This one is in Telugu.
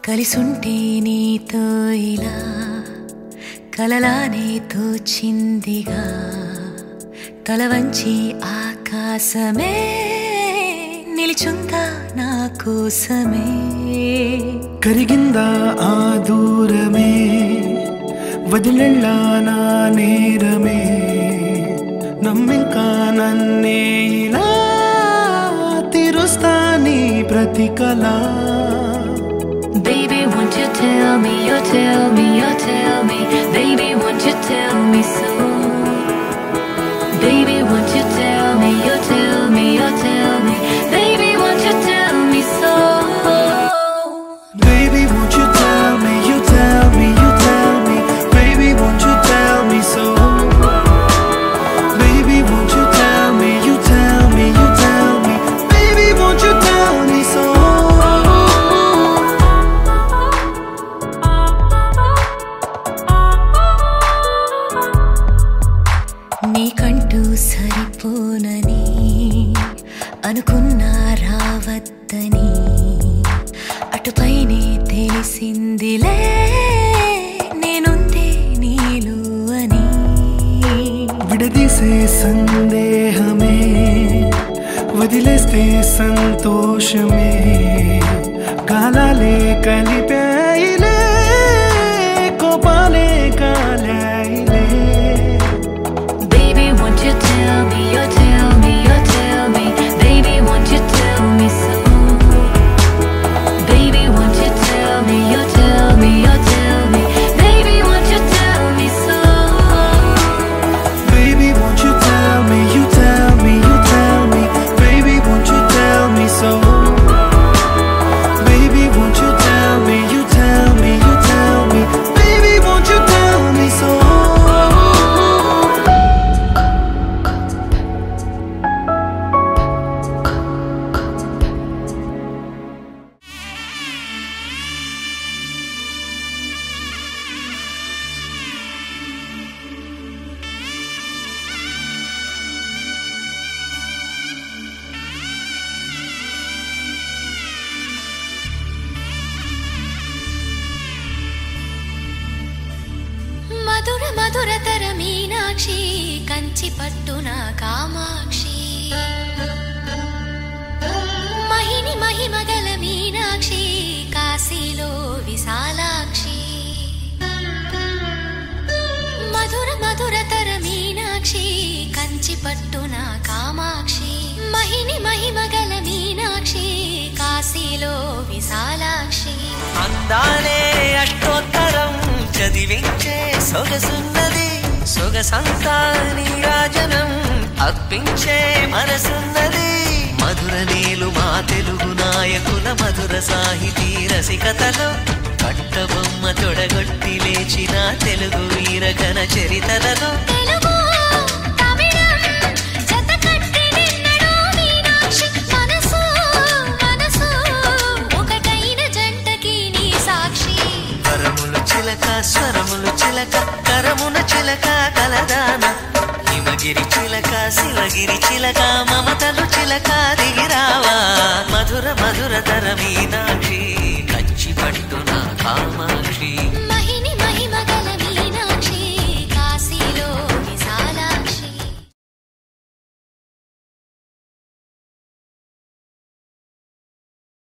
కలిసుంటే నీతో ఇలా కలలానే తోచిందిగా తల వంచి ఆకాశమే నిలిచుందా నా కోసమే కరిగిందా ఆ దూరమే వదిలెళ్ళా నా నేరమే నమ్మింకా నన్నే ఇలా తీరుస్తా నీ ప్రతి కళ Baby, won't you tell me, you tell me, you tell me Baby, won't you tell me so Baby, won't you tell me, you tell me, you tell me Baby, won't you tell me so Baby, won't you tell me, you tell me, you tell me Baby, won't you tell me so Baby, won't you tell me, you tell me, you tell me Baby, won't you tell me so నీకంటూ సరిపోనని అనుకున్నా రావద్దని అటుపైనే తెలిసిందిలే నేనుందే నీలు అని విడదీసే సందేహమే వదిలేస్తే సంతోషమే కాలాలే కలిపాయిలే కోపాలే కాలాయిలే Baby, won't you tell me, you tell me, you tell me Baby, won't you tell me so Baby, won't you tell me, you tell me, you tell me Baby, won't you tell me so Baby, won't you tell me, you tell me, you tell me Baby, won't you tell me so Baby, won't you tell me, you tell me, you tell me Baby, won't you tell me so మధుర మధురతర మీనాక్షి కంచి పట్టున కామాక్షి మహిని మహిమగల మీనాక్షి కాశీలో విశాలాక్షి మధుర మధురతర మీనాక్షి కంచి పట్టున కామాక్షి మహిని మహిమగల మీనాక్షి కాశీలో విశాలాక్షి అందాలే అష్టోత్తరం చదివించే సొగసున్నది సొగసంతా నీరాజనం అర్పించే మనసున్నది మధుర నీలు మా తెలుగు నాయకుల మధుర సాహితీ రసికతలో కట్టబొమ్మ తొడగొట్టి లేచిన తెలుగు వీరగణ చరితలలో స్వరములు చిలక కరమున చిలక కలదాన హిమగిరి చిలక శివగిరి చిలక మమతలు చిలక దిగిరావా మధుర మధుర తర మీనాక్షి